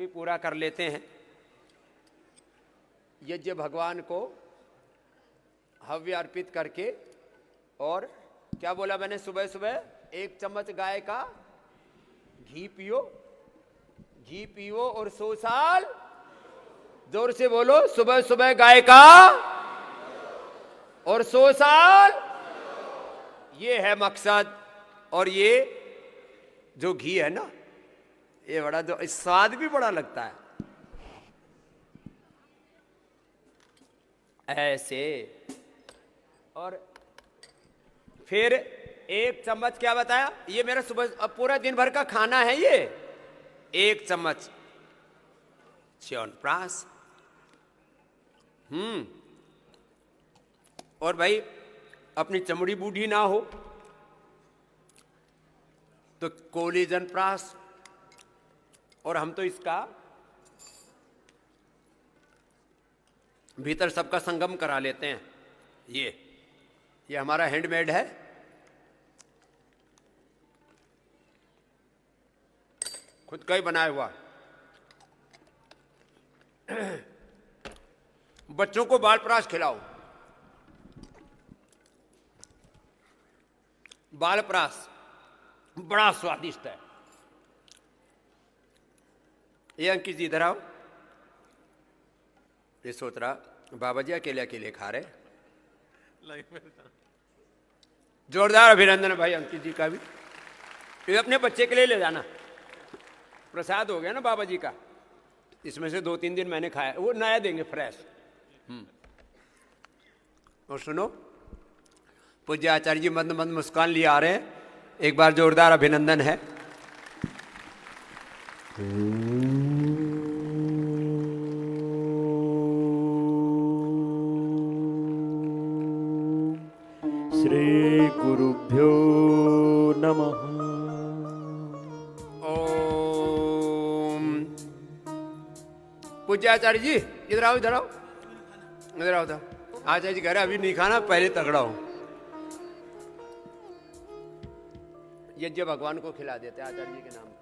भी पूरा कर लेते हैं। यज्ञ भगवान को हव्य अर्पित करके, और क्या बोला मैंने सुबह सुबह, 1 चम्मच गाय का घी पियो, घी पियो और 100 साल, जोर से बोलो, सुबह सुबह गाय का और 100 साल, ये है मकसद। और ये जो घी है ना, ये बड़ा जो स्वाद भी बड़ा लगता है ऐसे। और फिर 1 चम्मच क्या बताया, ये मेरा सुबह अब पूरा दिन भर का खाना है ये, 1 चम्मच च्यवनप्राश। और भाई अपनी चमड़ी बूढ़ी ना हो तो कोलेजन प्राश, और हम तो इसका भीतर सबका संगम करा लेते हैं। ये हमारा हैंडमेड है, खुद का ही बनाया हुआ। बच्चों को बाल प्राश खिलाओ, बाल प्राश बड़ा स्वादिष्ट है। ये अंकित जी इधर आओ, ये सोच रहा बाबा जी अकेले अकेले खा रहे। जोरदार अभिनंदन भाई अंकित जी का भी। ये अपने बच्चे के लिए ले जाना, प्रसाद हो गया ना बाबा जी का। इसमें से 2-3 दिन मैंने खाया, वो नया देंगे फ्रेश। और सुनो, पूज्य आचार्य जी मंद मंद मुस्कान लिए आ रहे हैं, एक बार जोरदार अभिनंदन है। श्री गुरुभ्यो नमः। ओम। पूज्य आचार्य जी इधर आओ, इधर आओ, इधर आओ। आचार्य जी कह रहे अभी नहीं खाना, पहले तगड़ा हो। यज्ञ भगवान को खिला देते हैं आचार्य जी के नाम का।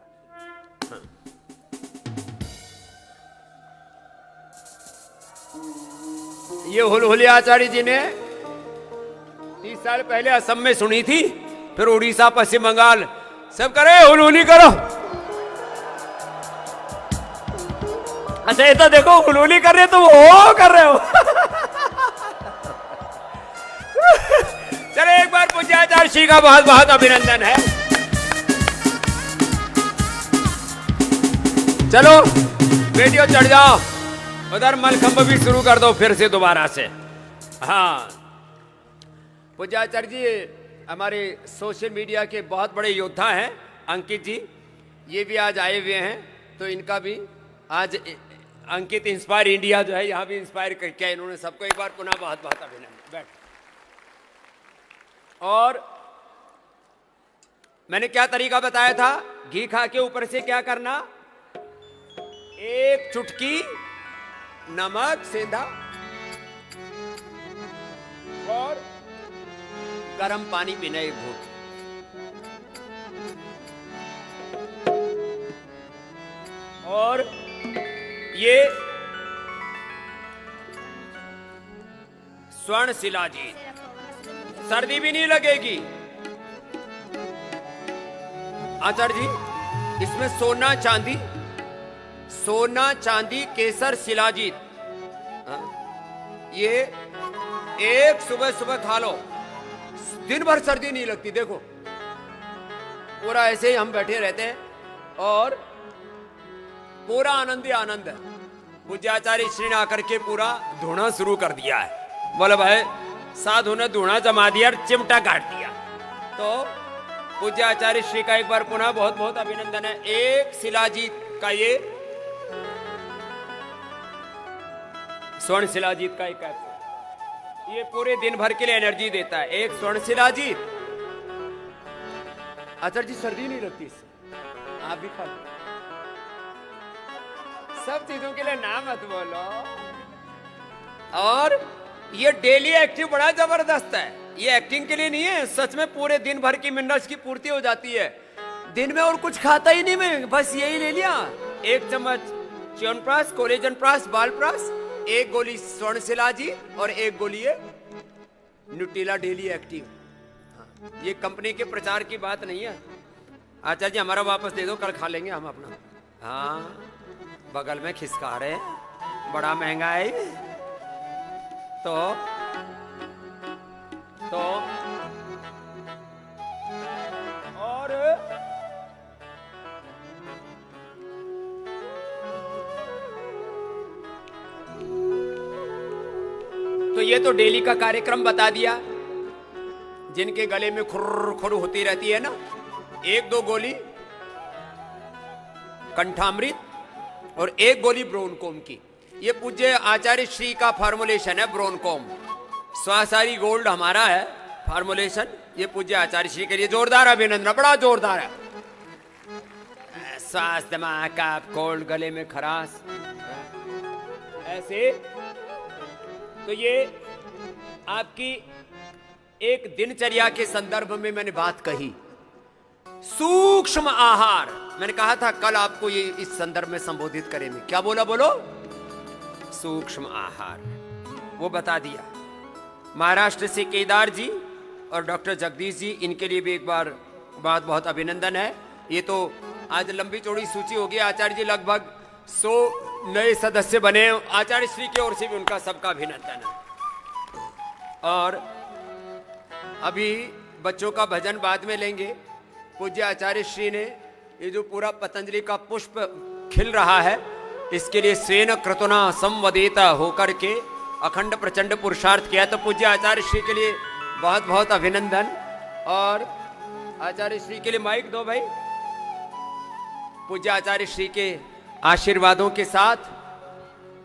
हाँ। ये हुलहुली आचार्य जी ने 30 साल पहले असम में सुनी थी, फिर उड़ीसा, पश्चिम बंगाल सब करे हुलहुली करो। अच्छा, ये तो देखो हुलहुली कर रहे तो वो कर रहे हो। चलो एक बार पूज्य आचार्य श्री का बहुत बहुत अभिनंदन है। चलो वीडियो चढ़ जाओ, उधर मलखंभ भी शुरू कर दो फिर से दोबारा से। हाँ, पूज्य आचार्य जी हमारे सोशल मीडिया के बहुत बड़े योद्धा हैं, अंकित जी, ये भी आज आए हुए हैं। तो इनका भी आज अंकित इंस्पायर इंडिया जो है यहाँ भी इंस्पायर किया इन्होंने सबको। एक बार पुनः बहुत बहुत अभिनंदन। बैठ। और मैंने क्या तरीका बताया था, घी खा के ऊपर से क्या करना, 1 चुटकी नमक सेंधा और गर्म पानी पीना 1 घूंट। और ये स्वर्ण शिलाजीत, सर्दी भी नहीं लगेगी। आचार्य जी इसमें सोना चांदी केसर शिलाजीत, ये एक सुबह सुबह खा लो, दिन भर सर्दी नहीं लगती। देखो पूरा ऐसे ही हम बैठे रहते हैं और पूरा आनंद ही आनंद है। पूज्य आचार्य श्री ने आकर के पूरा धुना शुरू कर दिया है। बोले भाई साधु ने धुना जमा दिया और चिमटा काट दिया। तो पूज्य आचार्य श्री का एक बार पुनः बहुत बहुत अभिनंदन है। 1 शिलाजीत का ये स्वर्ण शिलाजीत का एक कैप्सूल, ये पूरे दिन भर के लिए एनर्जी देता है। 1 स्वर्ण शिलाजीत। आचार्य जी सर्दी नहीं लगती इससे, आप भी खा लो। सब चीजों के लिए ना मत बोलो। और ये डेली एक्टिव बड़ा जबरदस्त है। ये एक्टिंग के लिए नहीं है, सच में पूरे दिन भर की मिनरल्स की पूर्ति हो जाती है। दिन में और कुछ खाता ही नहीं मैं, बस यही ले लिया। 1 चम्मच च्यवनप्राश, कोलेजन प्राश, बालप्राश, एक गोली स्वर्ण शिलाजी और एक गोली है न्यूट्रिला डेली एक्टिव। हाँ, ये कंपनी के प्रचार की बात नहीं है। आचार्य जी हमारा वापस दे दो, कल खा लेंगे हम अपना। हाँ, बगल में खिसका रहे हैं, बड़ा महंगा है ये। तो और तो ये तो डेली का कार्यक्रम बता दिया। जिनके गले में खुर खुर होती रहती है ना, एक दो गोली कंठामृत और एक गोली ब्रोनकोम की। ये पूज्य आचार्य श्री का फार्मुलेशन है ब्रोनकोम। स्वासारी गोल्ड हमारा है फार्मुलेशन। ये पूज्य आचार्य श्री के लिए जोरदार अभिनंदन, बड़ा जोरदार है। स्वास्थ्य महाकाप गोल्ड, गले में खरास ऐसे। तो ये आपकी एक दिनचर्या के संदर्भ में मैंने बात कही, सूक्ष्म आहार। मैंने कहा था कल आपको ये इस संदर्भ में संबोधित करेंगे। क्या बोला, बोलो? सूक्ष्म आहार, वो बता दिया। महाराष्ट्र से केदार जी और डॉक्टर जगदीश जी, इनके लिए भी एक बार बहुत बहुत अभिनंदन है। ये तो आज लंबी चौड़ी सूची होगी। आचार्य जी लगभग 100 नए सदस्य बने। आचार्य श्री की ओर से भी उनका सबका अभिनंदन है। और अभी बच्चों का भजन बाद में लेंगे। पूज्य आचार्य श्री ने ये जो पूरा पतंजलि का पुष्प खिल रहा है, इसके लिए स्वेन क्रतुना संवदेता होकर के अखंड प्रचंड पुरुषार्थ किया। तो पूज्य आचार्य श्री के लिए बहुत बहुत अभिनंदन। और आचार्य श्री के लिए माइक दो भाई। पूज्य आचार्य श्री के आशीर्वादों के साथ,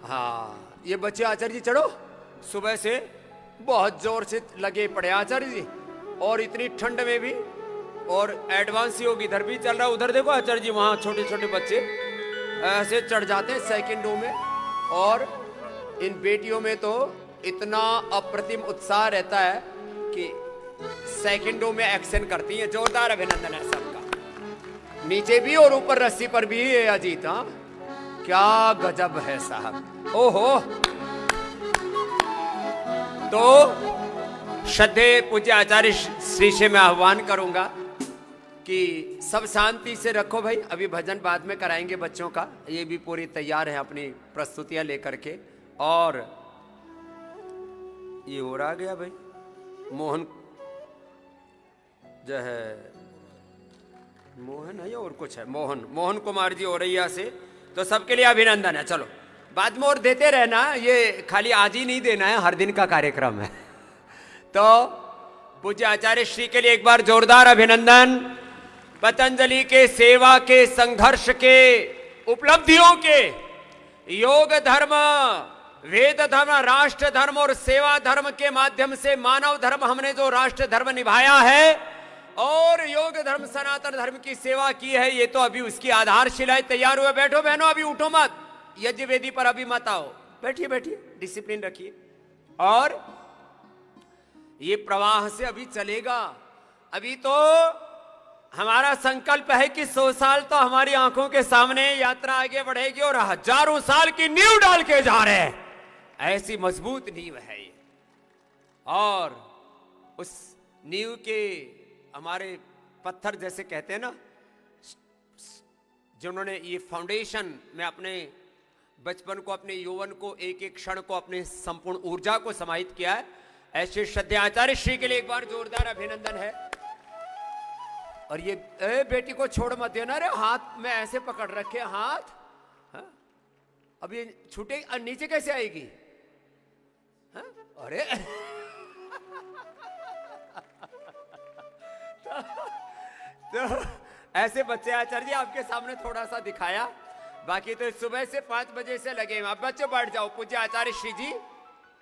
हाँ ये बच्चे आचार्य जी चढ़ो, सुबह से बहुत जोर से लगे पड़े आचार्य जी, और इतनी ठंड में भी। और एडवांस योग इधर भी चल रहा है, उधर देखो आचार्य जी, वहां छोटे छोटे बच्चे ऐसे चढ़ जाते हैं सेकंडों में। और इन बेटियों में तो इतना अप्रतिम उत्साह रहता है कि सेकंडों में एक्शन करती हैं। जोरदार अभिनंदन है सबका, नीचे भी और ऊपर रस्सी पर भी। ये अजीत, हाँ क्या गजब है साहब, ओहो। तो श्रद्धेय पूज्य आचार्य श्री से मैं आह्वान करूंगा कि सब शांति से रखो भाई। अभी भजन बाद में कराएंगे बच्चों का, ये भी पूरी तैयार है अपनी प्रस्तुतियां लेकर के। और ये हो रहा गया भाई, मोहन जो है, मोहन है या और कुछ है, मोहन कुमार जी औरैया से। तो सबके लिए अभिनंदन है। चलो बाद में और देते रहना, ये खाली आज ही नहीं देना है, हर दिन का कार्यक्रम है। तो पूज्य आचार्य श्री के लिए एक बार जोरदार अभिनंदन। पतंजलि के सेवा के, संघर्ष के, उपलब्धियों के, योग धर्म, वेद धर्म, राष्ट्र धर्म और सेवा धर्म के माध्यम से मानव धर्म हमने जो राष्ट्र धर्म निभाया है और योग धर्म सनातन धर्म की सेवा की है, ये तो अभी उसकी आधारशिलाएं तैयार हुए। बैठो बहनों, अभी उठो मत, यज्ञ वेदी पर अभी मत आओ, बैठिए बैठिए, डिसिप्लिन रखिए। और ये प्रवाह से अभी चलेगा। अभी तो हमारा संकल्प है कि 100 साल तो हमारी आंखों के सामने यात्रा आगे बढ़ेगी और हजारों साल की नींव डाल के जा रहे हैं। ऐसी मजबूत नींव है ये। और उस नींव के हमारे पत्थर जैसे कहते हैं ना, जिन्होंने ये फाउंडेशन में अपने बचपन को, अपने यौवन को, एक एक क्षण को, अपने संपूर्ण ऊर्जा को समाहित किया है, ऐसे श्रद्धेय आचार्य श्री के लिए एक बार जोरदार अभिनंदन है। और ये बेटी को छोड़ मत देना रे, हाथ में ऐसे पकड़ रखे हाथ। हा? अब ये छूटे, नीचे कैसे आएगी? हा? अरे तो ऐसे बच्चे आचार्य जी आपके सामने थोड़ा सा दिखाया, बाकी तो सुबह से 5 बजे से लगे हैं। अब बच्चों बैठ जाओ, पूज्य आचार्य श्री जी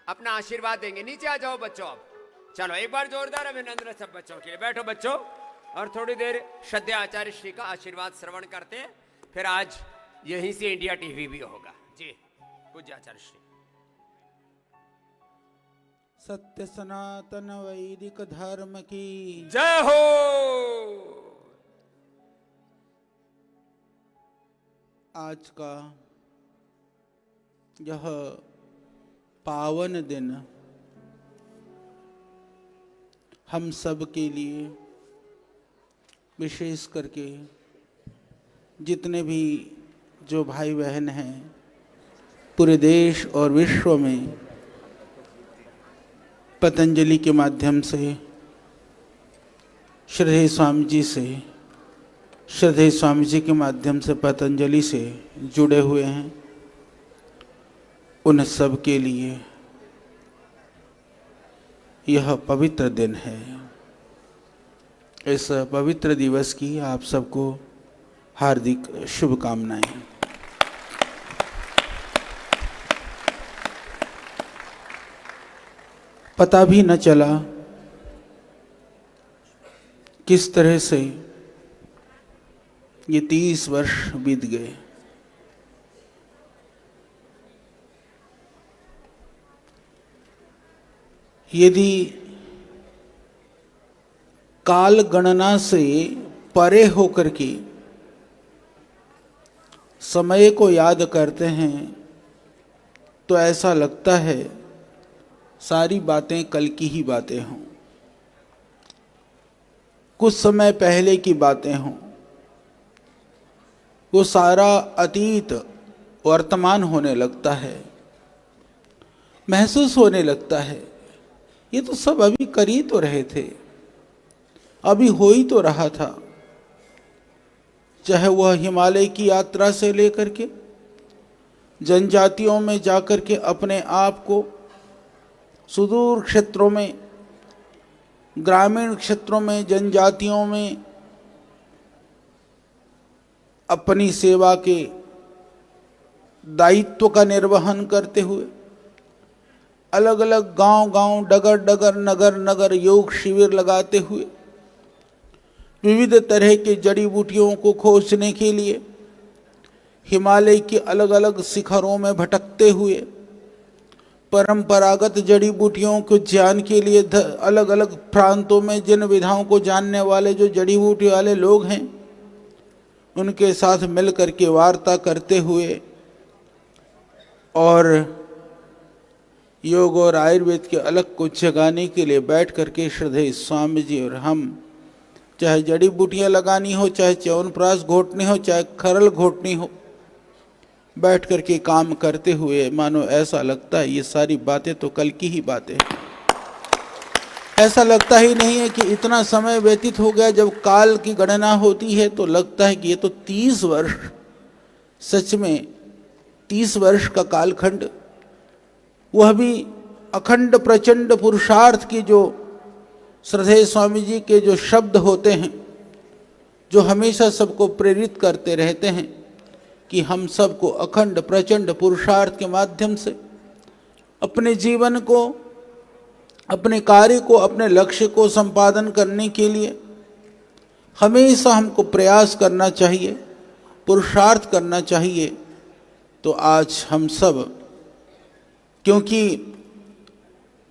अपना आशीर्वाद देंगे। नीचे आ जाओ बच्चों। अब चलो एक बार जोरदार अभिनंदन सब बच्चों के लिए। बैठो बच्चों, और थोड़ी देर श्रद्धेय आचार्य श्री का आशीर्वाद श्रवण करते हैं, फिर आज यहीं से इंडिया टीवी भी होगा। जी पूज्य आचार्य श्री। सत्य सनातन वैदिक धर्म की जय हो। आज का यह पावन दिन हम सब के लिए, विशेष करके जितने भी जो भाई बहन हैं पूरे देश और विश्व में पतंजलि के माध्यम से श्रद्धेय स्वामी जी से, श्रद्धेय स्वामी जी के माध्यम से पतंजलि से जुड़े हुए हैं, उन सब के लिए यह पवित्र दिन है। इस पवित्र दिवस की आप सबको हार्दिक शुभकामनाएं। पता भी न चला किस तरह से ये 30 वर्ष बीत गए। यदि काल गणना से परे होकर के समय को याद करते हैं तो ऐसा लगता है सारी बातें कल की ही बातें हों, कुछ समय पहले की बातें हों। वो सारा अतीत वर्तमान होने लगता है, महसूस होने लगता है ये तो सब अभी कर ही तो रहे थे, अभी हो ही तो रहा था। चाहे वह हिमालय की यात्रा से लेकर के जनजातियों में जाकर के अपने आप को सुदूर क्षेत्रों में, ग्रामीण क्षेत्रों में, जनजातियों में अपनी सेवा के दायित्व का निर्वहन करते हुए, अलग अलग गांव-गांव, डगर-डगर, नगर-नगर योग शिविर लगाते हुए, विविध तरह के जड़ी बूटियों को खोजने के लिए हिमालय के अलग अलग शिखरों में भटकते हुए, परंपरागत जड़ी बूटियों को ज्ञान के लिए अलग अलग प्रांतों में जिन विधाओं को जानने वाले जो जड़ी बूटी वाले लोग हैं उनके साथ मिल करके वार्ता करते हुए और योग और आयुर्वेद के अलग को जगाने के लिए बैठ करके श्रद्धेय स्वामी जी और हम, चाहे जड़ी बूटियाँ लगानी हो, चाहे च्यवनप्राश घोटनी हो, चाहे खरल घोटनी हो, बैठ करके काम करते हुए मानो ऐसा लगता है ये सारी बातें तो कल की ही बातें हैं। ऐसा लगता ही नहीं है कि इतना समय व्यतीत हो गया। जब काल की गणना होती है तो लगता है कि ये तो 30 वर्ष, सच में 30 वर्ष का कालखंड, वह भी अखंड प्रचंड पुरुषार्थ की जो श्रद्धेय स्वामी जी के जो शब्द होते हैं, जो हमेशा सबको प्रेरित करते रहते हैं कि हम सबको अखंड प्रचंड पुरुषार्थ के माध्यम से अपने जीवन को, अपने कार्य को, अपने लक्ष्य को संपादन करने के लिए हमेशा हमको प्रयास करना चाहिए, पुरुषार्थ करना चाहिए। तो आज हम सब, क्योंकि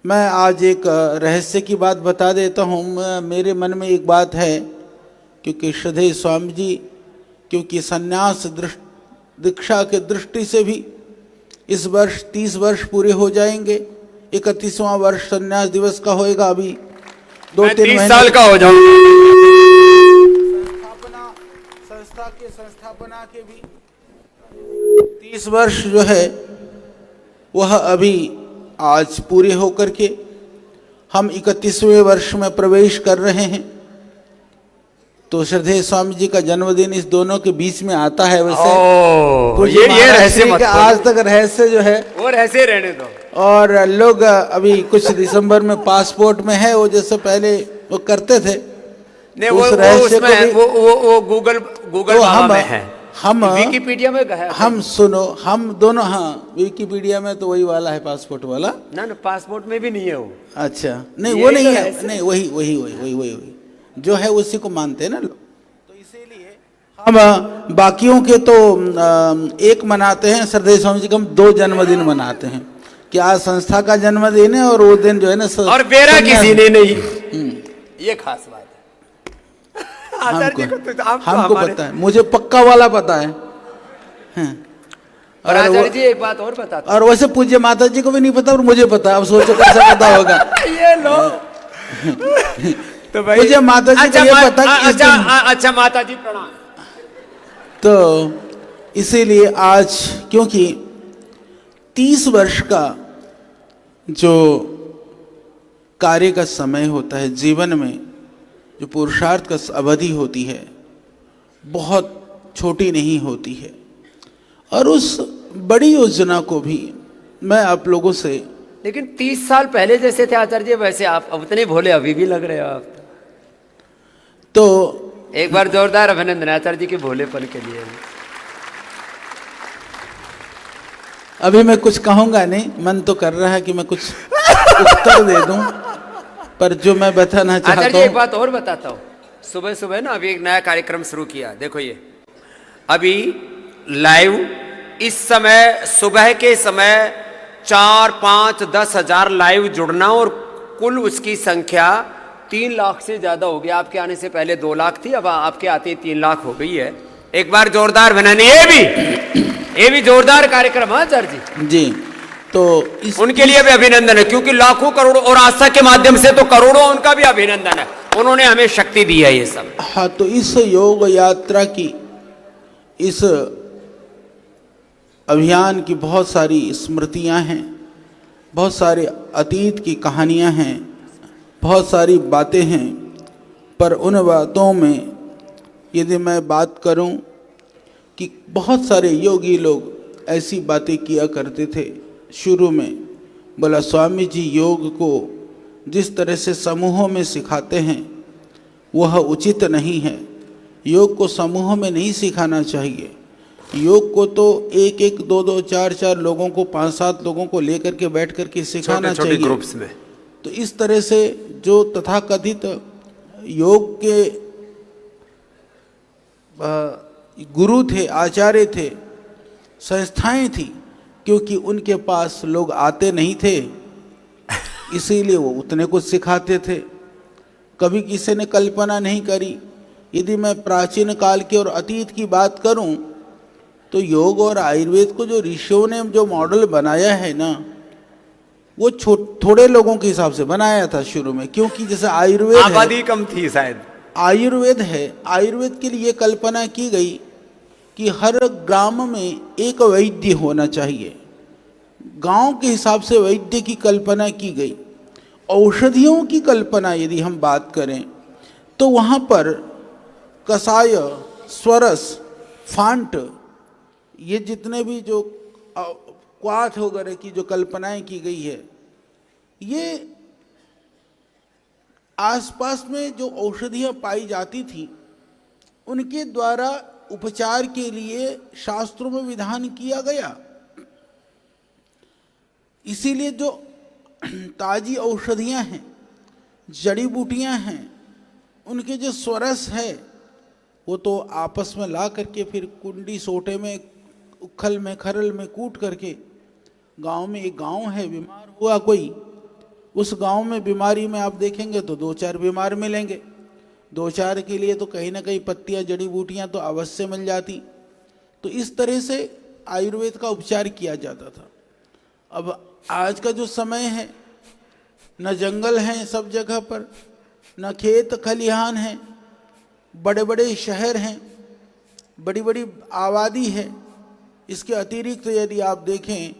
मैं आज एक रहस्य की बात बता देता हूँ, मेरे मन में एक बात है, क्योंकि श्रद्धेय स्वामी जी, क्योंकि संन्यास दीक्षा के दृष्टि से भी इस वर्ष 30 वर्ष पूरे हो जाएंगे। 31वां वर्ष संन्यास दिवस का होएगा। अभी 2-3 महीने साल का हो जाऊंगा। संस्था के संस्थापना के भी 30 वर्ष जो है वह अभी आज पूरे होकर के हम 31वें वर्ष में प्रवेश कर रहे हैं। तो श्रद्धेय स्वामी जी का जन्मदिन इस दोनों के बीच में आता है। वैसे ये रहस्य मत करो। आज तक रहस्य जो है वो रहस्य रहने दो। और लोग अभी कुछ दिसंबर में पासपोर्ट में है, वो जैसे पहले वो करते थे। नहीं, वो उसमें वो गूगल तो में है, हम विकिपीडिया में है। हम सुनो, हम दोनों, हाँ विकिपीडिया में तो वही वाला है, पासपोर्ट वाला ना, पासपोर्ट में भी नहीं है वो। अच्छा, नहीं वो नहीं है, नहीं वही जो है उसी को मानते हैं ना लोग। तो इसीलिए हम बाकियों के तो एक मनाते हैं, श्रद्धेय स्वामी जी का हम 2 जन्मदिन मनाते हैं कि आज संस्था का जन्मदिन है और वो दिन जो है ना और मेरा किसी ने नहीं। ये खास बात है। हमको पता है, मुझे पक्का वाला पता है। और आचार्य जी एक बात और बताता और वैसे पूज्य माता जी को भी नहीं पता और मुझे पता, अब सोचो कैसा पता होगा। ये लो तो भाई पूज्य माता जी को ये पता कि इस दिन, अच्छा माता जी प्रणाम। तो इसीलिए आज क्योंकि 30 वर्ष का जो कार्य का समय होता है जीवन में, जो पुरुषार्थ का अवधि होती है, बहुत छोटी नहीं होती है। और उस बड़ी योजना को भी मैं आप लोगों से, लेकिन 30 साल पहले जैसे थे आचार्य जी वैसे आप अब उतने भोले अभी भी लग रहे हो आप। तो एक बार जोरदार अभिनंदन आचार्य जी के भोलेपन के लिए। अभी मैं कुछ कहूंगा नहीं, मन तो कर रहा है कि मैं कुछ उत्तर दे दूं, पर जो मैं बताना चाहता आचार्य हूं, जी एक बात और बताता हूँ। सुबह सुबह ना अभी एक नया कार्यक्रम शुरू किया, देखो ये अभी लाइव इस समय सुबह के समय 4, 5, 10 हजार लाइव जुड़ना और कुल उसकी संख्या 3 लाख से ज्यादा हो गया। आपके आने से पहले 2 लाख थी, अब आपके आते ही 3 लाख हो गई है। एक बार जोरदार बनाने, ये भी जोरदार कार्यक्रम है आचार्य जी। तो उनके लिए भी अभिनंदन है, क्योंकि लाखों करोड़ों और आस्था के माध्यम से तो करोड़ों, उनका भी अभिनंदन है, उन्होंने हमें शक्ति दी है ये सब। हाँ, तो इस योग यात्रा की, इस अभियान की बहुत सारी स्मृतियां हैं, बहुत सारे अतीत की कहानियां हैं, बहुत सारी बातें हैं। पर उन बातों में यदि मैं बात करूं कि बहुत सारे योगी लोग ऐसी बातें किया करते थे शुरू में, बोला स्वामी जी योग को जिस तरह से समूहों में सिखाते हैं वह उचित नहीं है। योग को समूहों में नहीं सिखाना चाहिए। योग को तो 1-1, 2-2, 4-4 लोगों को, 5-7 लोगों को लेकर के बैठ करके सिखाना चाहिए, ग्रुप्स में। तो इस तरह से जो तथाकथित योग के गुरु थे, आचार्य थे, संस्थाएं थी, क्योंकि उनके पास लोग आते नहीं थे इसीलिए वो उतने कुछ सिखाते थे। कभी किसी ने कल्पना नहीं करी। यदि मैं प्राचीन काल के और अतीत की बात करूं तो योग और आयुर्वेद को जो ऋषियों ने जो मॉडल बनाया है ना, वो थोड़े लोगों के हिसाब से बनाया था शुरू में, क्योंकि जैसे आयुर्वेद आबादी कम थी शायद। आयुर्वेद है, आयुर्वेद के लिए कल्पना की गई कि हर ग्राम में एक वैद्य होना चाहिए। गांव के हिसाब से वैद्य की कल्पना की गई। औषधियों की कल्पना यदि हम बात करें तो वहाँ पर कषाय, स्वरस, फांट, ये जितने भी जो क्वाथ वगैरह की जो कल्पनाएं की गई है, ये आसपास में जो औषधियाँ पाई जाती थी उनके द्वारा उपचार के लिए शास्त्रों में विधान किया गया। इसीलिए जो ताजी औषधियाँ हैं, जड़ी बूटियाँ हैं, उनके जो स्वरस है वो तो आपस में ला करके फिर कुंडी सोटे में, उखल में, खरल में कूट करके, गांव में एक गांव है, बीमार हुआ कोई, उस गांव में बीमारी में आप देखेंगे तो 2-4 बीमार मिलेंगे। 2-4 के लिए तो कहीं ना कहीं पत्तियां, जड़ी बूटियां तो अवश्य मिल जाती। तो इस तरह से आयुर्वेद का उपचार किया जाता था। अब आज का जो समय है, न जंगल हैं सब जगह पर, न खेत खलिहान हैं, बड़े बड़े शहर हैं, बड़ी बड़ी आबादी है। इसके अतिरिक्त तो यदि आप देखें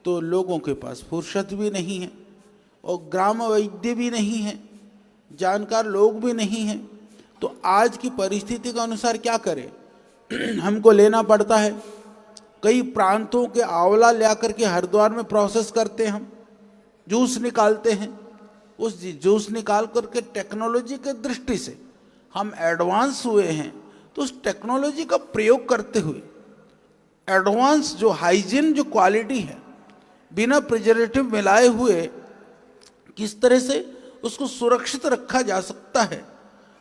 तो लोगों के पास फुर्सत भी नहीं है और ग्राम वैद्य भी नहीं है, जानकार लोग भी नहीं हैं। तो आज की परिस्थिति के अनुसार क्या करें हमको लेना पड़ता है। कई प्रांतों के आंवला ले आकर के हरिद्वार में प्रोसेस करते हैं, हम जूस निकालते हैं। उस जूस निकाल करके टेक्नोलॉजी के दृष्टि से हम एडवांस हुए हैं, तो उस टेक्नोलॉजी का प्रयोग करते हुए एडवांस जो हाइजीन, जो क्वालिटी है, बिना प्रिजर्वेटिव मिलाए हुए किस तरह से उसको सुरक्षित रखा जा सकता है,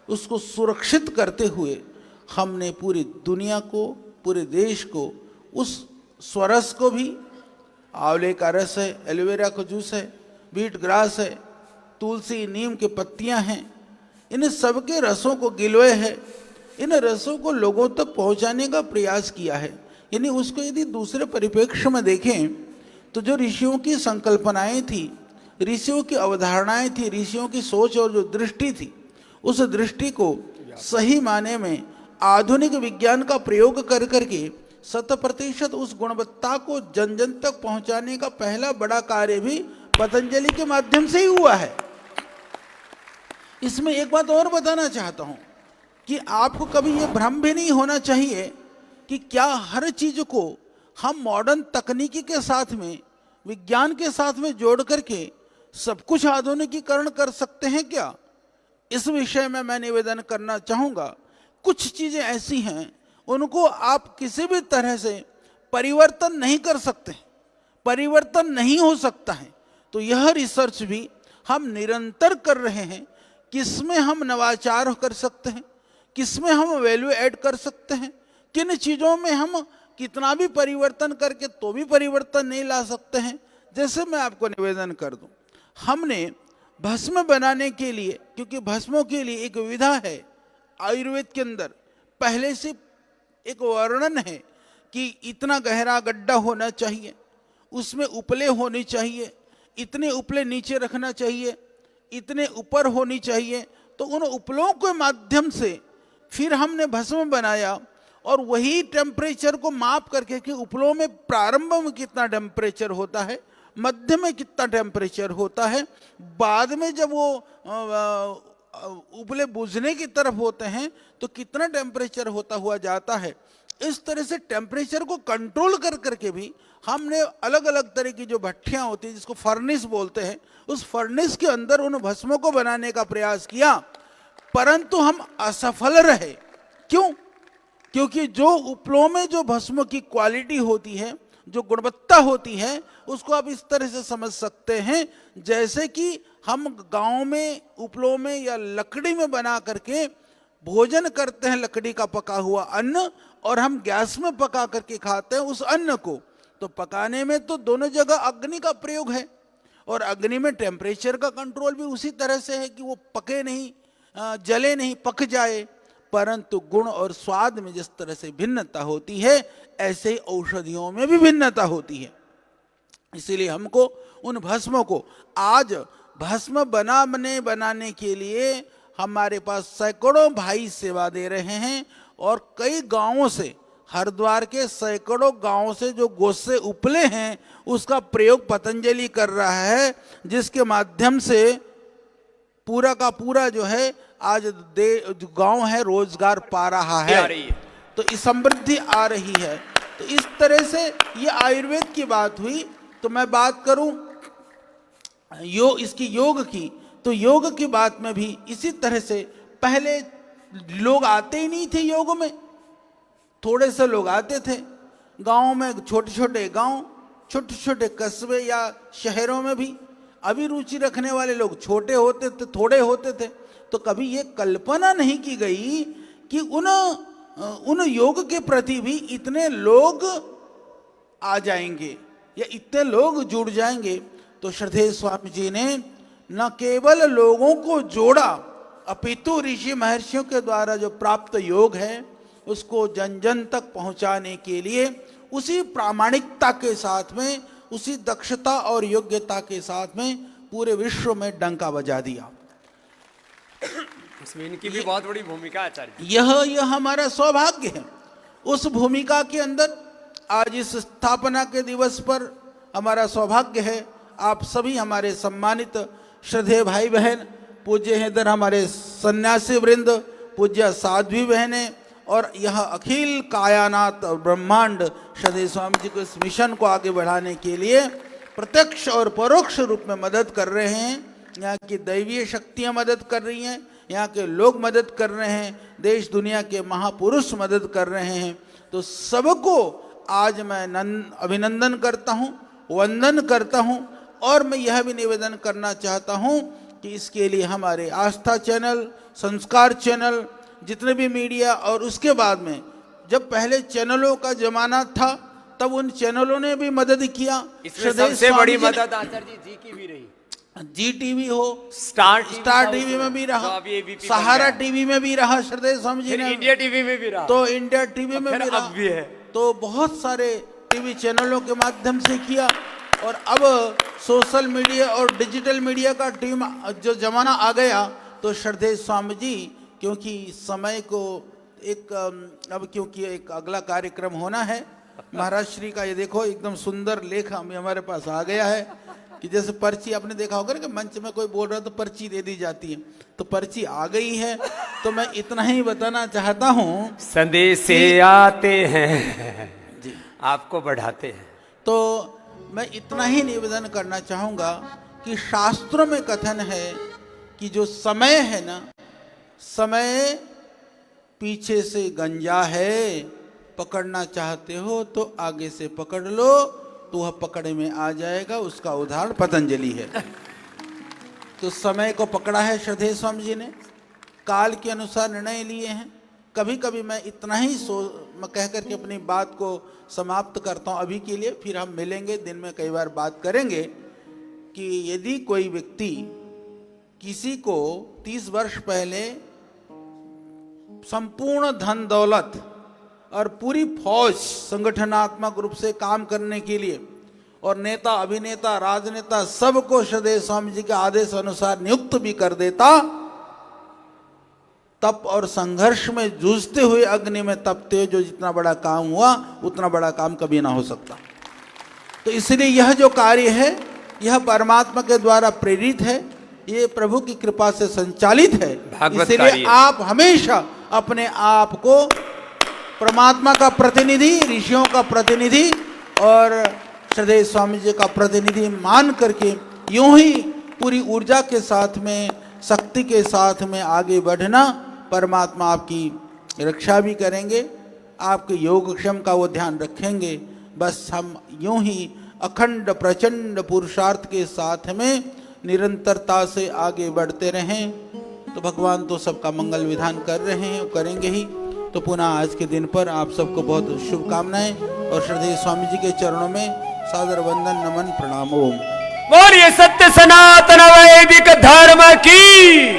उसको सुरक्षित करते हुए हमने पूरी दुनिया को, पूरे देश को, उस स्वरस को भी, आंवले का रस है, एलोवेरा का जूस है, बीट ग्रास है, तुलसी, नीम के पत्तियां हैं, इन सबके रसों को, गिलोय है, इन रसों को लोगों तक पहुंचाने का प्रयास किया है। यानी उसको यदि दूसरे परिप्रेक्ष्य में देखें तो जो ऋषियों की संकल्पनाएं थी, ऋषियों की अवधारणाएं थी, ऋषियों की सोच और जो दृष्टि थी, उस दृष्टि को सही माने में आधुनिक विज्ञान का प्रयोग कर करके 100% उस गुणवत्ता को जन जन तक पहुंचाने का पहला बड़ा कार्य भी पतंजलि के माध्यम से ही हुआ है। इसमें एक बात और बताना चाहता हूं कि आपको कभी यह भ्रम भी नहीं होना चाहिए कि क्या हर चीज को हम मॉडर्न तकनीकी के साथ में, विज्ञान के साथ में जोड़ करके सब कुछ आधुनिकीकरण कर सकते हैं क्या। इस विषय में मैं निवेदन करना चाहूंगा, कुछ चीजें ऐसी हैं उनको आप किसी भी तरह से परिवर्तन नहीं कर सकते, परिवर्तन नहीं हो सकता है। तो यह रिसर्च भी हम निरंतर कर रहे हैं, किसमें हम नवाचार कर सकते हैं, किसमें हम वैल्यू ऐड कर सकते हैं, किन चीज़ों में हम कितना भी परिवर्तन करके तो भी परिवर्तन नहीं ला सकते हैं। जैसे मैं आपको निवेदन कर दूं, हमने भस्म बनाने के लिए, क्योंकि भस्मों के लिए एक विधा है आयुर्वेद के अंदर, पहले से एक वर्णन है कि इतना गहरा गड्ढा होना चाहिए, उसमें उपले होनी चाहिए, इतने उपले नीचे रखना चाहिए, इतने ऊपर होनी चाहिए। तो उन उपलों के माध्यम से फिर हमने भस्म बनाया और वही टेम्परेचर को माप करके कि उपलों में प्रारंभ में कितना टेम्परेचर होता है, मध्य में कितना टेम्परेचर होता है, बाद में जब वो उपले बुझने की तरफ होते हैं तो कितना टेम्परेचर होता हुआ जाता है। इस तरह से टेम्परेचर को कंट्रोल कर करके भी हमने अलग अलग तरह की जो भट्टियां होती हैं, जिसको फर्नेस बोलते हैं, उस फर्नेस के अंदर उन भस्मों को बनाने का प्रयास किया, परंतु हम असफल रहे। क्यों? क्योंकि जो उपलों में जो भस्मों की क्वालिटी होती है, जो गुणवत्ता होती है, उसको आप इस तरह से समझ सकते हैं जैसे कि हम गांव में उपलों में या लकड़ी में बना करके भोजन करते हैं, लकड़ी का पका हुआ अन्न, और हम गैस में पका करके खाते हैं उस अन्न को। तो पकाने में तो दोनों जगह अग्नि का प्रयोग है, और अग्नि में टेम्परेचर का कंट्रोल भी उसी तरह से है कि वो पके नहीं, जले नहीं, पक जाए। परंतु गुण और स्वाद में जिस तरह से भिन्नता होती है, ऐसे ही औषधियों में भी भिन्नता होती है। इसीलिए हमको उन भस्मों को, आज भस्म बनाने के लिए हमारे पास सैकड़ों भाई सेवा दे रहे हैं, और कई गांवों से, हरिद्वार के सैकड़ों गांवों से जो गोसे उपले हैं उसका प्रयोग पतंजलि कर रहा है, जिसके माध्यम से पूरा का पूरा जो है आज जो गांव है रोजगार पा रहा है, तो इस समृद्धि आ रही है। तो इस तरह से ये आयुर्वेद की बात हुई। तो मैं बात करूं इसकी योग की, तो योग की बात में भी इसी तरह से पहले लोग आते ही नहीं थे योग में, थोड़े से लोग आते थे गाँव में, छोटे छोटे गाँव, छोटे छोटे कस्बे या शहरों में भी अभी रुचि रखने वाले लोग छोटे होते थे, थोड़े होते थे। तो कभी ये कल्पना नहीं की गई कि उन योग के प्रति भी इतने लोग आ जाएंगे या इतने लोग जुड़ जाएंगे। तो श्रद्धेय स्वामी जी ने न केवल लोगों को जोड़ा, अपितु ऋषि महर्षियों के द्वारा जो प्राप्त योग है उसको जन जन तक पहुंचाने के लिए उसी प्रामाणिकता के साथ में, उसी दक्षता और योग्यता के साथ में पूरे विश्व में डंका बजा दिया। इसमें इनकी भी बहुत बड़ी भूमिका है आचार्य। यह हमारा सौभाग्य है। उस भूमिका के अंदर आज इस स्थापना के दिवस पर हमारा सौभाग्य है, आप सभी हमारे सम्मानित श्रद्धेय भाई बहन, पूज्य हैं इधर हमारे सन्यासी वृंद, पूज्य साध्वी बहनें, और यह अखिल कायानाथ और ब्रह्मांड श्रद्धेय स्वामी जी को इस मिशन को आगे बढ़ाने के लिए प्रत्यक्ष और परोक्ष रूप में मदद कर रहे हैं। यहाँ की दैवीय शक्तियाँ मदद कर रही हैं, यहाँ के लोग मदद कर रहे हैं, देश दुनिया के महापुरुष मदद कर रहे हैं। तो सबको आज मैं अभिनंदन करता हूँ, वंदन करता हूँ, और मैं यह भी निवेदन करना चाहता हूँ कि इसके लिए हमारे आस्था चैनल, संस्कार चैनल, जितने भी मीडिया, और उसके बाद में जब पहले चैनलों का जमाना था तब उन चैनलों ने भी मदद किया। इसमें सबसे बड़ी मदद आचार्य जी की भी रही। जी टीवी हो, स्टार टीवी में भी रहा, सहारा टीवी में भी रहा, श्रद्धेय स्वामी जी ने इंडिया टीवी में भी रहा, तो इंडिया टीवी में भी रहा, अब भी है। तो बहुत सारे टीवी चैनलों के माध्यम से किया, और अब सोशल मीडिया और डिजिटल मीडिया का टीम जो जमाना आ गया, तो श्रद्धेय स्वामी जी, क्योंकि समय को अब क्योंकि एक अगला कार्यक्रम होना है महाराज श्री का, ये देखो एकदम सुंदर लेख हमारे पास आ गया है कि जैसे पर्ची आपने देखा होगा ना कि मंच में कोई बोल रहा है तो पर्ची दे दी जाती है, तो पर्ची आ गई है। तो मैं इतना ही बताना चाहता हूँ, संदेश से आते हैं जी, आपको बढ़ाते हैं। तो मैं इतना ही निवेदन करना चाहूँगा कि शास्त्रों में कथन है कि जो समय है ना, समय पीछे से गंजा है, पकड़ना चाहते हो तो आगे से पकड़ लो, तो वह पकड़े में आ जाएगा। उसका उदाहरण पतंजलि है। तो समय को पकड़ा है श्रद्धेय स्वामी जी ने, काल के अनुसार निर्णय लिए हैं। कभी कभी मैं इतना ही मैं कह करके अपनी बात को समाप्त करता हूँ अभी के लिए, फिर हम मिलेंगे, दिन में कई बार बात करेंगे कि यदि कोई व्यक्ति किसी को 30 वर्ष पहले संपूर्ण धन दौलत और पूरी फौज संगठनात्मक रूप से काम करने के लिए, और नेता अभिनेता राजनेता सबको श्रद्धेय स्वामी जी के आदेश अनुसार नियुक्त भी कर देता, तप और संघर्ष में जूझते हुए अग्नि में तपते हुए जो जितना बड़ा काम हुआ, उतना बड़ा काम कभी ना हो सकता। तो इसलिए यह जो कार्य है, यह परमात्मा के द्वारा प्रेरित है, ये प्रभु की कृपा से संचालित है। इसलिए आप हमेशा अपने आप को परमात्मा का प्रतिनिधि, ऋषियों का प्रतिनिधि और श्रद्धेय स्वामी जी का प्रतिनिधि मान करके यूं ही पूरी ऊर्जा के साथ में, शक्ति के साथ में आगे बढ़ना। परमात्मा आपकी रक्षा भी करेंगे, आपके योगक्षम का वो ध्यान रखेंगे। बस हम यूं ही अखंड प्रचंड पुरुषार्थ के साथ में निरंतरता से आगे बढ़ते रहें, तो भगवान तो सबका मंगल विधान कर रहे हैं, करेंगे ही। तो पुनः आज के दिन पर आप सबको बहुत शुभकामनाएं, और श्रद्धेय स्वामी जी के चरणों में सादर वंदन, नमन, प्रणाम। ओम। बोलिए सत्य सनातन वैदिक धर्म की,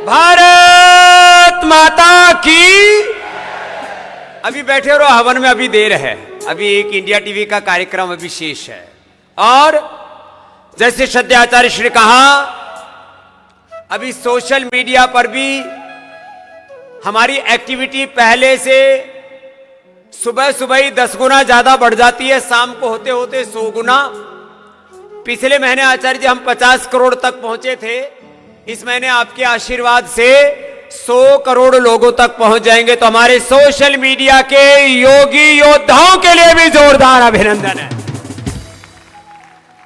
भारत माता की। अभी बैठे रहो, हवन में अभी देर है, अभी एक इंडिया टीवी का कार्यक्रम अभी शेष है। और जैसे श्रद्धेय आचार्य श्री कहा, अभी सोशल मीडिया पर भी हमारी एक्टिविटी पहले से सुबह सुबह ही 10 गुना ज्यादा बढ़ जाती है, शाम को होते होते 100 गुना। पिछले महीने आचार्य जी हम 50 करोड़ तक पहुंचे थे, इस महीने आपके आशीर्वाद से 100 करोड़ लोगों तक पहुंच जाएंगे। तो हमारे सोशल मीडिया के योगी योद्धाओं के लिए भी जोरदार अभिनंदन है।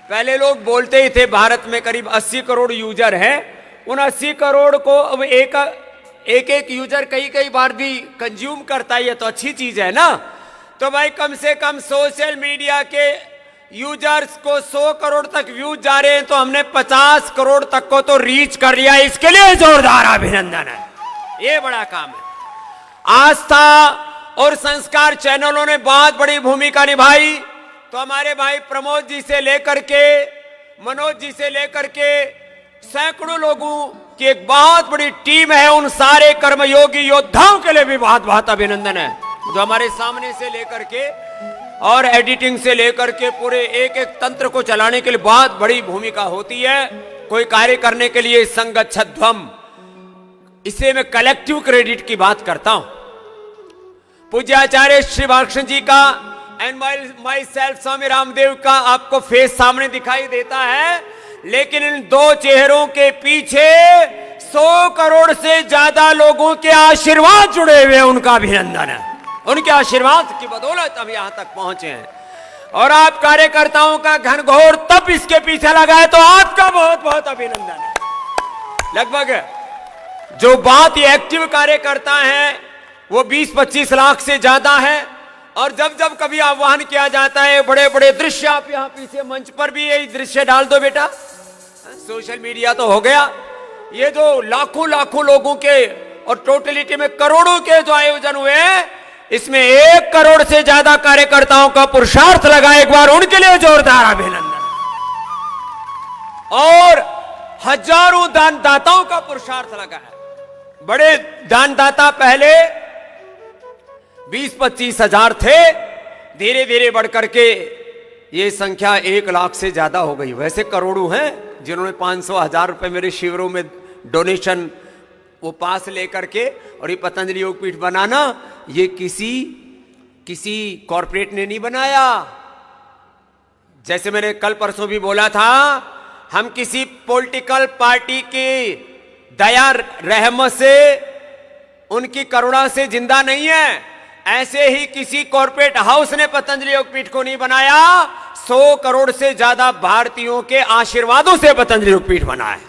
पहले लोग बोलते ही थे भारत में करीब 80 करोड़ यूजर हैं, उन 80 करोड़ को अब एक यूजर कई बार भी कंज्यूम करता है, तो अच्छी चीज है ना। तो भाई कम से कम सोशल मीडिया के यूजर्स को 100 करोड़ तक व्यूज जा रहे हैं, तो हमने 50 करोड़ तक को तो रीच कर लिया, इसके लिए जोरदार अभिनंदन है। ये बड़ा काम है। आस्था और संस्कार चैनलों ने बहुत बड़ी भूमिका निभाई। तो हमारे भाई प्रमोद जी से लेकर के मनोज जी से लेकर के सैकड़ों लोगों की एक बहुत बड़ी टीम है, उन सारे कर्मयोगी योद्धाओं के लिए भी बहुत बहुत अभिनंदन है, जो हमारे सामने से लेकर के और एडिटिंग से लेकर के पूरे एक एक तंत्र को चलाने के लिए बहुत बड़ी भूमिका होती है। कोई कार्य करने के लिए संगच्छध्वम, इसे मैं कलेक्टिव क्रेडिट की बात करता हूं। पूज्य आचार्य श्री बालकृष्ण जी का and my self Swami Ramdev का आपको फेस सामने दिखाई देता है, लेकिन इन दो चेहरों के पीछे 100 करोड़ से ज्यादा लोगों के आशीर्वाद जुड़े हुए, उनका अभिनंदन है। उनके आशीर्वाद की बदौलत अब यहां तक पहुंचे हैं, और आप कार्यकर्ताओं का घनघोर तप इसके पीछे लगा है, तो आपका बहुत बहुत अभिनंदन है। लगभग जो बात ये एक्टिव कार्यकर्ता हैं वो 20-25 लाख से ज्यादा है, और जब जब कभी आह्वान किया जाता है, बड़े बड़े दृश्य, आप यहाँ पीछे मंच पर भी यही दृश्य डाल दो बेटा, सोशल मीडिया तो हो गया, ये जो लाखों लाखों लोगों के और टोटलिटी में करोड़ों के जो आयोजन हुए हैं, इसमें 1 करोड़ से ज्यादा कार्यकर्ताओं का पुरुषार्थ लगा, एक बार उनके लिए जोरदार अभिनंदन। और हजारों दानदाताओं का पुरुषार्थ लगा है। बड़े दानदाता पहले 20-25 हजार थे, धीरे धीरे बढ़ करके ये संख्या 1 लाख से ज्यादा हो गई। वैसे करोड़ों हैं जिन्होंने 500,000 रुपए मेरे शिविरों में डोनेशन वो पास लेकर के, और ये पतंजलि योगपीठ बनाना ये किसी कॉरपोरेट ने नहीं बनाया। जैसे मैंने कल परसों भी बोला था, हम किसी पॉलिटिकल पार्टी की दया रहमत से, उनकी करुणा से जिंदा नहीं है। ऐसे ही किसी कॉरपोरेट हाउस ने पतंजलि योगपीठ को नहीं बनाया, 100 करोड़ से ज्यादा भारतीयों के आशीर्वादों से पतंजलि योगपीठ बना है।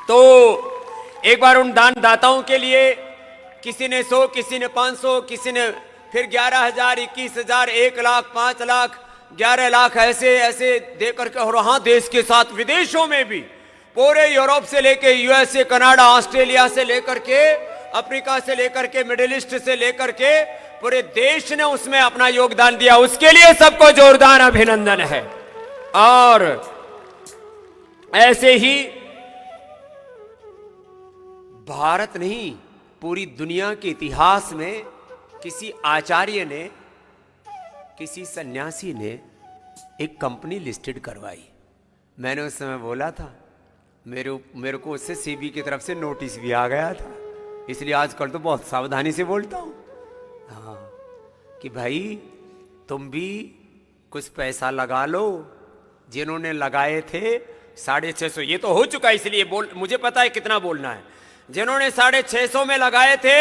तो एक बार उन दानदाताओं के लिए, किसी ने 100, किसी ने 500, किसी ने फिर 11,000, 21,000, 1 लाख, 5 लाख, 11 लाख, ऐसे ऐसे दे करके, और हाँ देश के साथ विदेशों में भी, पूरे यूरोप से लेके यूएसए, कनाडा, ऑस्ट्रेलिया से लेकर के, अफ्रीका से लेकर के, मिडिल ईस्ट से लेकर के, पूरे देश ने उसमें अपना योगदान दिया। उसके लिए सबको जोरदार अभिनंदन है। और ऐसे ही भारत नहीं, पूरी दुनिया के इतिहास में किसी आचार्य ने, किसी सन्यासी ने एक कंपनी लिस्टेड करवाई। मैंने उस समय बोला था, मेरे को उससे सीबी की तरफ से नोटिस भी आ गया था, इसलिए आजकल तो बहुत सावधानी से बोलता हूं। हाँ, कि भाई तुम भी कुछ पैसा लगा लो। जिन्होंने लगाए थे 650, ये तो हो चुका, इसलिए मुझे पता है कितना बोलना है। जिन्होंने 650 में लगाए थे,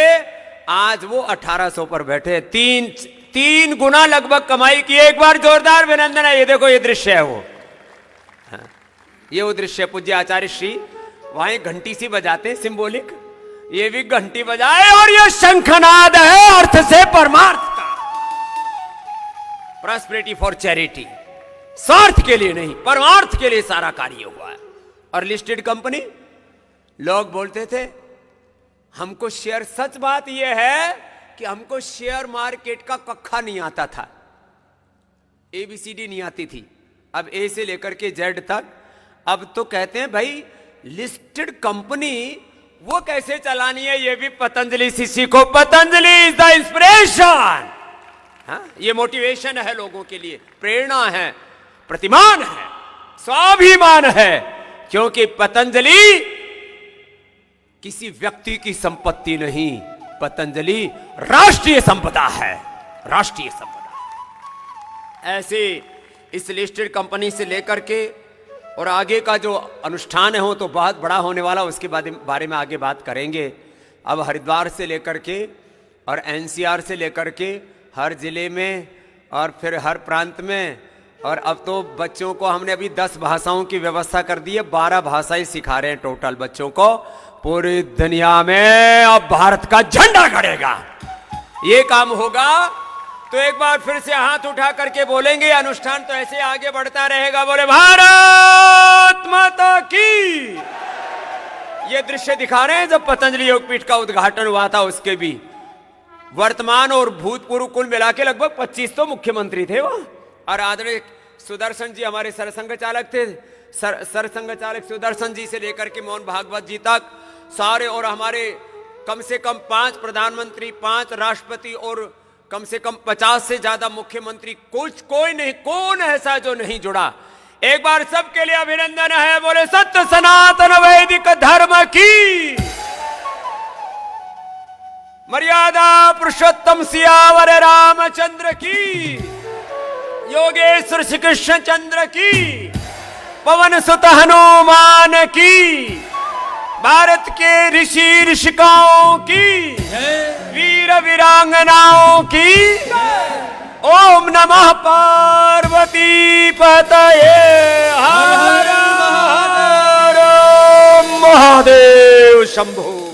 आज वो 1800 पर बैठे, तीन गुना लगभग कमाई की। एक बार जोरदार अभिनंदन है। ये देखो, ये दृश्य है वो। हाँ, ये वो दृश्य। पूज्य आचार्य श्री वहां घंटी सी बजाते, सिंबॉलिक, ये भी घंटी बजाए, और ये शंखनाद है अर्थ से परमार्थ का। प्रॉस्पेरिटी फॉर चैरिटी, स्वार्थ के लिए नहीं, परमार्थ के लिए सारा कार्य हुआ है। और लिस्टेड कंपनी, लोग बोलते थे हमको शेयर, सच बात यह है कि हमको शेयर मार्केट का कक्खा नहीं आता था, ABCD नहीं आती थी। अब ए से लेकर के जेड तक। अब तो कहते हैं भाई लिस्टेड कंपनी वो कैसे चलानी है, ये भी पतंजलि से सीखो। Patanjali is the inspiration. हाँ, ये मोटिवेशन है लोगों के लिए, प्रेरणा है, प्रतिमान है, स्वाभिमान है। क्योंकि पतंजलि किसी व्यक्ति की संपत्ति नहीं, पतंजलि राष्ट्रीय संपदा है, राष्ट्रीय संपदा। ऐसे इस लिस्टेड कंपनी से लेकर के और आगे का जो अनुष्ठान है, हो तो बहुत बड़ा होने वाला, उसके बारे में आगे बात करेंगे। अब हरिद्वार से लेकर के और NCR से लेकर के हर जिले में और फिर हर प्रांत में, और अब तो बच्चों को हमने अभी 10 भाषाओं की व्यवस्था कर दी है, 12 भाषाएं सिखा रहे हैं टोटल बच्चों को। पूरी दुनिया में अब भारत का झंडा गड़ेगा। ये काम होगा तो एक बार फिर से हाथ उठा करके बोलेंगे, अनुष्ठान तो ऐसे आगे बढ़ता रहेगा। बोले भारत माता की। ये दृश्य दिखा रहे हैं जब पतंजलि योगपीठ का उद्घाटन हुआ था, उसके भी वर्तमान और भूतपूर्व कुल मिला के लगभग 25 तो मुख्यमंत्री थे वहां। और आदरणीय सुदर्शन जी हमारे सरसंघ चालक थे, सरसंघ चालक सुदर्शन जी से लेकर के मोहन भागवत जी तक सारे, और हमारे कम से कम 5 प्रधानमंत्री, 5 राष्ट्रपति और कम से कम 50 से ज्यादा मुख्यमंत्री। कुछ कोई नहीं, कौन ऐसा जो नहीं जुड़ा। एक बार सबके लिए अभिनंदन है। बोले सत्य सनातन वैदिक धर्म की, मर्यादा पुरुषोत्तम सियावर रामचंद्र की, योगेश्वर श्री कृष्ण चंद्र की, पवन सुत हनुमान की, भारत के ऋषि ऋषिकाओं की, वीर वीरांगनाओं की। ओम नमः पार्वती पतये, हर हर महादेव शंभो।